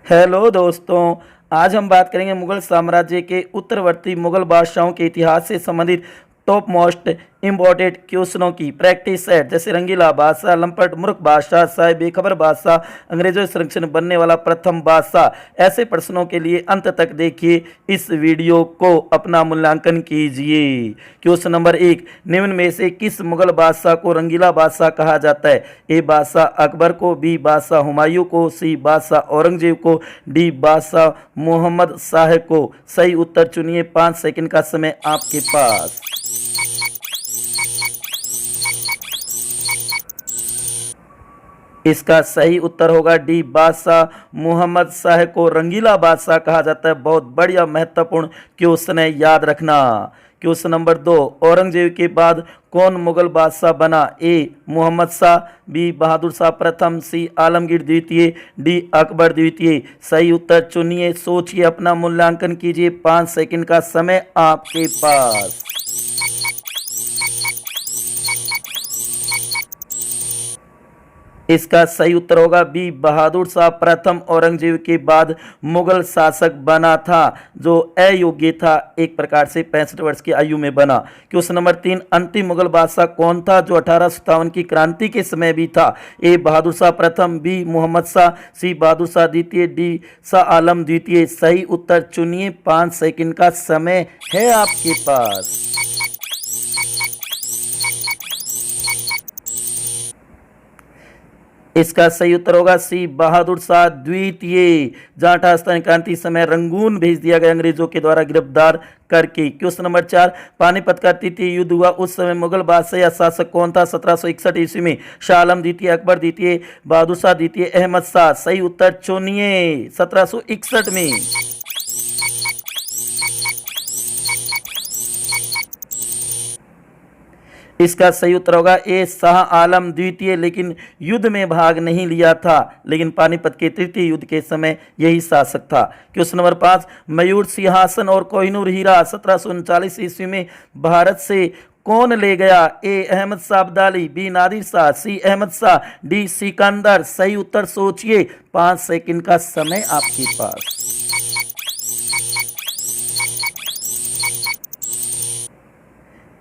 Hello दोस्तों। आज हम बात करेंगे मुगल साम्राज्य के उत्तरवर्ती मुगल बादशाहों के इतिहास से संबंधित टॉप मोस्ट इम्पोर्टेंट क्वेश्चनों की प्रैक्टिस सेट, जैसे रंगीला बादशाह, लंपट मूर्ख बादशाह, साहिब बेखबर बादशाह, अंग्रेजों से संरक्षण बनने वाला प्रथम बादशाह। ऐसे प्रश्नों के लिए अंत तक देखिए इस वीडियो को, अपना मूल्यांकन कीजिए। क्वेश्चन नंबर 1, निम्न में से किस मुगल बादशाह को रंगीला बादशाह कहा जाता है? ए बादशाह अकबर को, बी बादशाह हुमायूं को, सी बादशाह औरंगजेब को, डी बादशाह मोहम्मद शाह को। सही उत्तर चुनिए, 5 सेकंड का समय आपके पास। इसका सही उत्तर होगा डी, बादशाह मोहम्मद शाह को रंगीला बादशाह कहा जाता है। बहुत बढ़िया, महत्वपूर्ण क्वेश्चन है, याद रखना। क्वेश्चन नंबर 2, औरंगजेब के बाद कौन मुगल बादशाह बना? ए मोहम्मद शाह, बी बहादुर शाह प्रथम, सी आलमगीर द्वितीय, डी अकबर द्वितीय। सही उत्तर चुनिए, सोचिए, अपना मूल्यांकन कीजिए। 5 सेकंड का समय आपके पास। इसका सही उत्तर होगा बी, बहादुर शाह प्रथम औरंगजेब के बाद मुगल शासक बना था, जो अयोग्य था, एक प्रकार से 65 वर्ष की आयु में बना। क्वेश्चन नंबर 3, अंतिम मुगल बादशाह कौन था जो 1857 की क्रांति के समय भी था? ए बहादुर शाह प्रथम, बी मोहम्मद शाह, सी बहादुर शाह द्वितीय, डी शाह आलम द्वितीय। सही उत्तर चुनिए, 5 सेकंड का समय है आपके पास। इसका सही उत्तर होगा सी, बहादुर शाह द्वितीय, जहां 1857 क्रांति समय रंगून भेज दिया गया अंग्रेजों के द्वारा गिरफ्तार करके। क्वेश्चन नंबर 4, पानीपत का तृतीय युद्ध हुआ उस समय मुगल बादशाह या शासक कौन था? 1761 ईस्वी में शाह आलम द्वितीय, अकबर द्वितीय, बहादुर शाह द्वितीय, अहमद शाह। सही उत्तर चुनिए, 1761 में। इसका सही उत्तर होगा ए, शाह आलम द्वितीय, लेकिन युद्ध में भाग नहीं लिया था, लेकिन पानीपत के तृतीय युद्ध के समय यही शासक था। क्वेश्चन नंबर 5, मयूर सिंहासन और कोहिनूर हीरा 1739 ईस्वी में भारत से कौन ले गया? ए अहमद शाह अब्दाली, बी नादिर शाह, सी अहमद शाह, डी सिकंदर। सही उत्तर सोचिए, 5 सेकंड का समय आपके पास।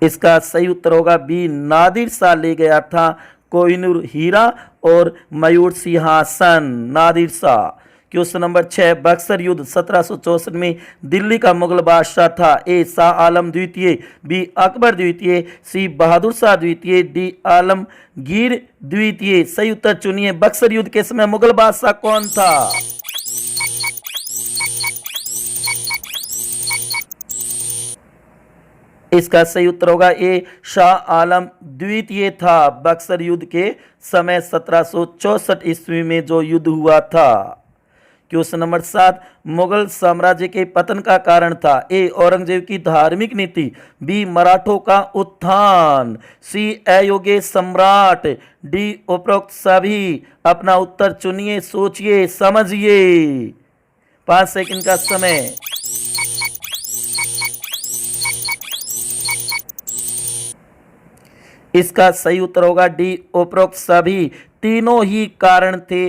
इसका सही उत्तर होगा बी, नादिर शाह ले गया था कोहिनूर हीरा और मयूर सिंहासन, नादिर शाह। क्वेश्चन नंबर 6, बक्सर युद्ध 1764 में दिल्ली का मुगल बादशाह था? ए शाह आलम द्वितीय, बी अकबर द्वितीय, सी बहादुर शाह द्वितीय, डी आलमगीर द्वितीय। सही उत्तर चुनिए, बक्सर युद्ध के समय मुगल बादशाह कौन था? इसका सही उत्तर होगा ए, शाह आलम द्वितीय था बक्सर युद्ध के समय 1764 ईस्वी में जो युद्ध हुआ था। क्वेश्चन नंबर 7, मुगल साम्राज्य के पतन का कारण था? ए औरंगजेब की धार्मिक नीति, बी मराठों का उत्थान, सी अयोग्य सम्राट, डी उपरोक्त सभी। अपना उत्तर चुनिए, सोचिए, समझिए। 5 सेकंड का समय। इसका सही उत्तर होगा डी, उपरोक्त सभी। तीनों ही कारण थे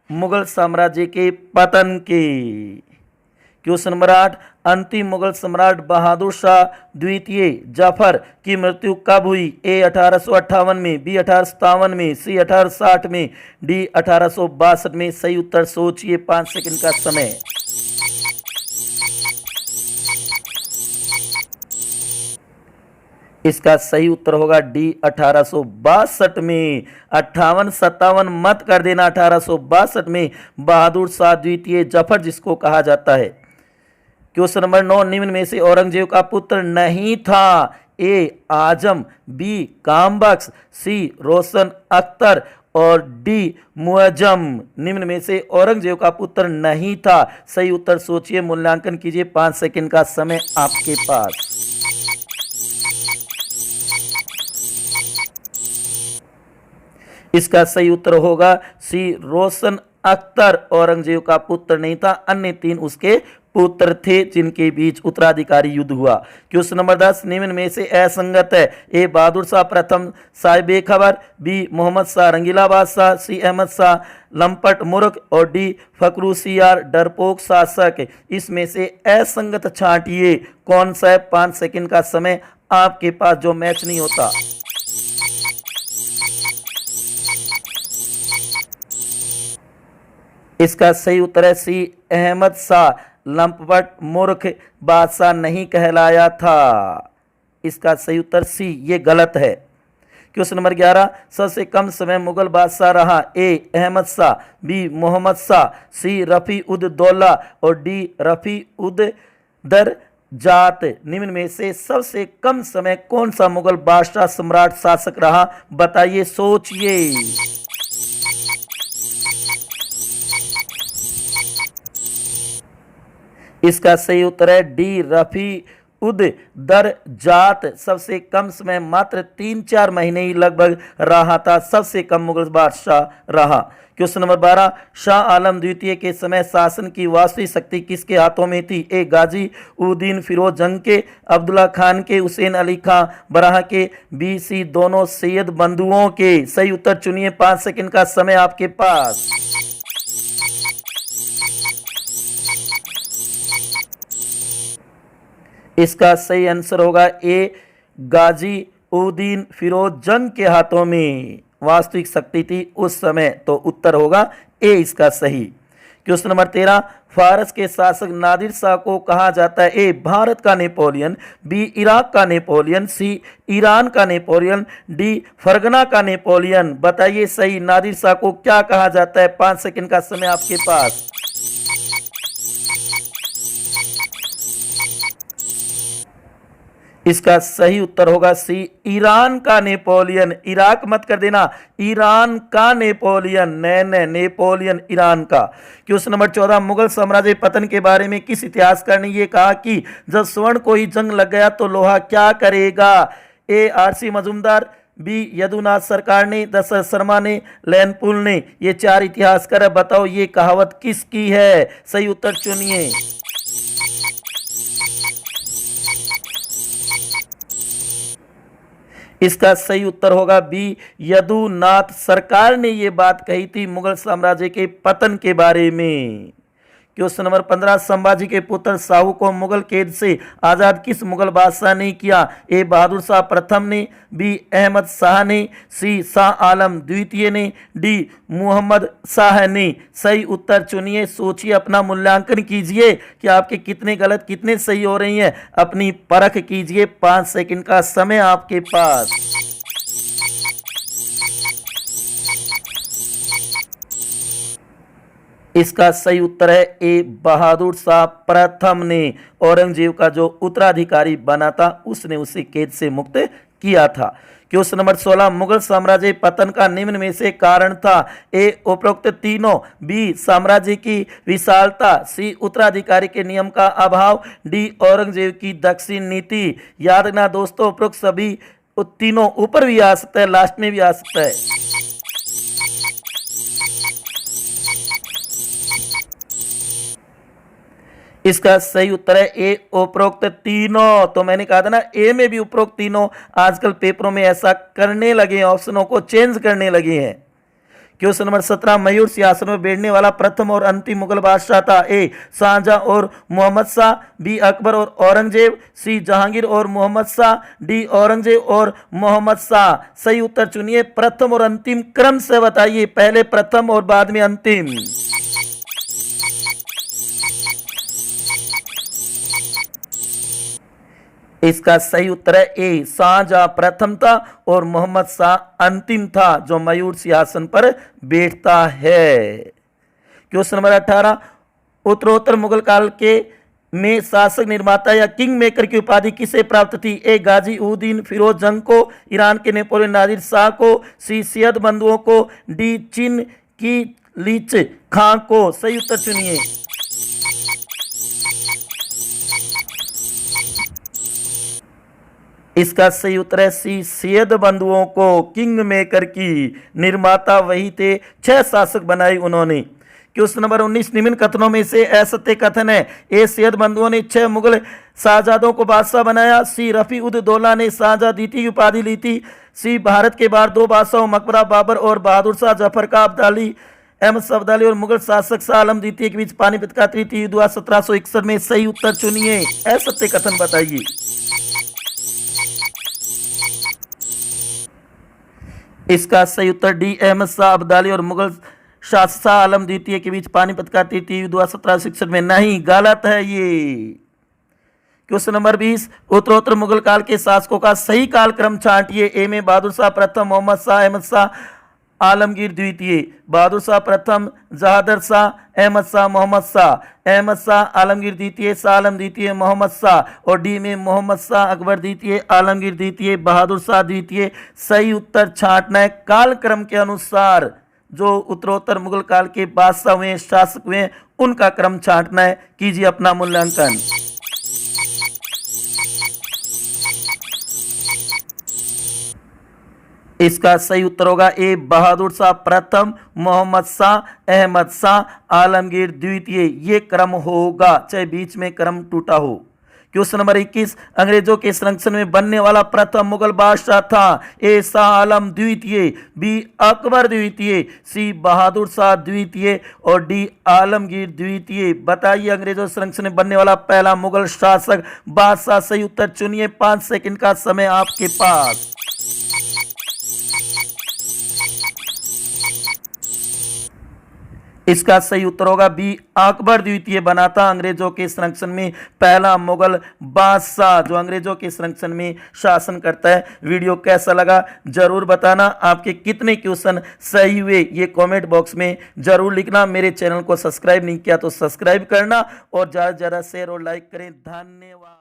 मुगल साम्राज्य के पतन के। क्वेश्चन नंबर 8, अंतिम मुगल सम्राट बहादुर शाह द्वितीय जफर की मृत्यु कब हुई? ए 1858 में, बी 1857 में, सी 1860 में, डी 1862 में। सही उत्तर सोचिए, 5 सेकंड का समय। इसका सही उत्तर होगा डी, 1862 में। 58-57 मत कर देना, 1862 में बहादुर शाह द्वितीय जफर जिसको कहा जाता है। क्वेश्चन नंबर 9, निम्न में से औरंगजेब का पुत्र नहीं था? ए आजम, बी कामबख्श, सी रोशन अख्तर और डी मुअज्जम। निम्न में से औरंगजेब का पुत्र नहीं था। सही उत्तर सोचिए, मूल्यांकन कीजिए। 5 सेकंड का समय आपके पास। इसका सही उत्तर होगा सी, रोशन अख्तर औरंगजेब का पुत्र नहीं था, अन्य 3 उसके पुत्र थे जिनके बीच उत्तराधिकारी युद्ध हुआ। क्वेश्चन नंबर 10 निम्न में से असंगत है। ए बहादुर शाह प्रथम साहिब बेखबर, बी मोहम्मद शाह रंगीला बादशाह, सी अहमद शाह लंपट मूर्ख और डी फकरुसियार डरपोक शासक। इसमें से असंगत छांटिए कौन सा है। 5 सेकंड का समय आपके पास जो मैच नहीं होता। इसका सही उत्तर है सी अहमद शाह लंपट मूर्ख बादशाह नहीं कहलाया था। इसका सही उत्तर सी, ये गलत है। क्वेश्चन नंबर 11 सबसे कम समय मुगल बादशाह रहा। ए अहमद शाह, बी मोहम्मद शाह, सी रफी उद दौला और डी रफी उद दर जात। निम्न में से सबसे कम समय कौन सा मुगल बादशाह सम्राट शासक रहा, बताइए, सोचिए। इसका सही उत्तर है डी रफी उद दर जात। सबसे कम समय मात्र 3-4 महीने ही लगभग रहा था, सबसे कम मुगल बादशाह रहा। क्वेश्चन नंबर 12 शाह आलम द्वितीय के समय शासन की वास्तविक शक्ति किसके हाथों में थी। ए गाजी उद्दीन फिरोज जंग के, अब्दुल्ला खान के, हुसैन अली खां बराह के, बी सी दोनों सैयद बंधुओं के। सही उत्तर चुनिए, 5 सेकंड का समय आपके पास। इसका सही आंसर होगा ए गाजी उद्दीन फिरोज जंग के हाथों में वास्तविक शक्ति थी उस समय, तो उत्तर होगा ए इसका सही। क्वेश्चन नंबर 13 फारस के शासक नादिर शाह को कहा जाता है। ए भारत का नेपोलियन, बी इराक का नेपोलियन, सी ईरान का नेपोलियन, डी फरगना का नेपोलियन। बताइए सही, नादिर शाह को क्या कहा जाता है। 5 सेकंड का समय आपके पास। इसका सही उत्तर होगा सी ईरान का नेपोलियन। इराक मत कर देना, ईरान का नेपोलियन, नए नेपोलियन ईरान का। क्वेश्चन नंबर 14 मुगल साम्राज्य पतन के बारे में किस इतिहासकार ने यह कहा कि जब स्वर्ण को ही जंग लग गया तो लोहा क्या करेगा। ए आरसी मजूमदार, बी यदुनाथ सरकार ने, दशरथ शर्मा ने, लैनपुल ने। ये 4 इतिहासकार है, बताओ ये कहावत किसकी है। सही उत्तर चुनिए। इसका सही उत्तर होगा बी यदुनाथ सरकार ने यह बात कही थी मुगल साम्राज्य के पतन के बारे में। क्वेश्चन नंबर 15 संभाजी के पुत्र शाहू को मुगल कैद से आजाद किस मुगल बादशाह ने किया। ए बहादुर शाह प्रथम ने, बी अहमद शाह ने, सी शाह आलम द्वितीय ने, डी मोहम्मद शाह ने। सही उत्तर चुनिए, सोचिए, अपना मूल्यांकन कीजिए कि आपके कितने गलत कितने सही हो रही हैं, अपनी परख कीजिए। 5 सेकंड का समय आपके पास। इसका सही उत्तर है ए बहादुर शाह प्रथम ने। औरंगजेब का जो उत्तराधिकारी बना था उसने उसे कैद से मुक्त किया था। क्वेश्चन नंबर 16 मुगल साम्राज्य पतन का निम्न में से कारण था। ए उपरोक्त तीनों, बी साम्राज्य की विशालता, सी उत्तराधिकारी के नियम का अभाव, डी औरंगजेब की दक्षिण नीति। याद रखना दोस्तों, उपरोक्त सभी तीनों ऊपर भी आ सकता है, लास्ट में भी आ सकता है। इसका सही उत्तर है ए उपरोक्त तीनों। तो मैंने कहा था ना, ए में भी उपरोक्त तीनों। आजकल पेपरों में ऐसा करने लगे हैं, ऑप्शनों को चेंज करने लगे हैं। क्वेश्चन नंबर 17 मयूर सिंहासन में बैठने वाला प्रथम और अंतिम मुगल बादशाह था। ए शाहजहां और मोहम्मद शाह, बी अकबर और औरंगजेब, सी जहांगीर और मोहम्मद शाह, डी औरंगजेब और मोहम्मद शाह। सही उत्तर चुनिए, प्रथम और अंतिम क्रम से बताइए, पहले प्रथम और बाद में अंतिम। इसका सही उत्तर है ए शाहजहां प्रथम था और मोहम्मद शाह अंतिम था जो मयूर सिंहासन पर बैठता है। क्वेश्चन नंबर 18 उत्तरोत्तर मुगल काल के में शासक निर्माता या किंग मेकर की उपाधि किसे प्राप्त थी। ए गाजी उद्दीन फिरोज जंग को, ईरान के नेपोलियन नादिर शाह को, सी सैयद बंधुओं को, डी चीन की लीच खां को। सही उत्तर चुनिए। इसका सही उत्तर है सी सैयद बंधुओं को। किंग मेकर की निर्माता वही थे, 6 शासक बनाए उन्होंने। क्वेश्चन नंबर 19, निम्न कथनों में से असत्य कथन है। ए, सैयद बंधुओं ने 6 मुगल शाहजादों को बादशाह बनाया। सी, रफी उद दौला ने शाहजहां द्वितीय की उपाधि ली थी। सी, भारत के बाहर 2 बादशाहों मकबरा बाबर और बहादुर शाह जफर का अब्दाली अहमद शाह अब्दाली और मुगल शासक शाह आलम द्वितीय के बीच पानीपत का तृतीय युद्ध हुआ 1761 में। सही उत्तर चुनिए, असत्य कथन बताइए। इसका सही उत्तर डी, अहमद शाह अब्दाली और मुगल शासक शाह आलम द्वितीय के बीच पानीपत का तृतीय युद्ध हुआ 1761 में। नहीं, गलत है ये। क्वेश्चन नंबर 20, उत्तरोत्तर मुगल काल के शासकों का सही कालक्रम छांटिए। ए में बहादुर शाह प्रथम, मोहम्मद शाह, अहमद शाह, आलमगीर द्वितीय। बहादुर शाह प्रथम, जहादर शाह, अहमद शाह, मोहम्मद शाह। अहमद शाह, आलमगीर द्वितीय, शाह आलम द्वितीय, मोहम्मद शाह। और डी में मोहम्मद शाह, अकबर द्वितीय, आलमगीर द्वितीय, बहादुर शाह द्वितीय। सही उत्तर छांटना है कालक्रम के अनुसार। जो उत्तरोत्तर मुगल काल के बादशाह हुए, शासक हुए, उनका क्रम छांटना है। कीजिए अपना मूल्यांकन। इसका सही उत्तर होगा ए, बहादुर शाह प्रथम, मोहम्मद शाह, अहमद शाह, आलमगीर द्वितीय। ये क्रम होगा, चाहे बीच में क्रम टूटा हो। क्वेश्चन नंबर 21, अंग्रेजों के संरक्षण में बनने वाला प्रथम मुगल बादशाह था। ए, शाह आलम द्वितीय, बी, अकबर द्वितीय, सी, बहादुर शाह द्वितीय और डी, आलमगीर द्वितीय। बताइए अंग्रेजों के संरक्षण में बनने वाला पहला मुगल शासक बादशाह। सही उत्तर चुनिए, 5 सेकंड का समय आपके पास। इसका सही उत्तर होगा बी, अकबर द्वितीय बना था अंग्रेजों के संरक्षण में पहला मुगल बादशाह, जो अंग्रेजों के संरक्षण में शासन करता है। वीडियो कैसा लगा जरूर बताना। आपके कितने क्वेश्चन सही हुए ये कमेंट बॉक्स में जरूर लिखना। मेरे चैनल को सब्सक्राइब नहीं किया तो सब्सक्राइब करना और ज़्यादा से ज़्यादा शेयर और लाइक करें। धन्यवाद।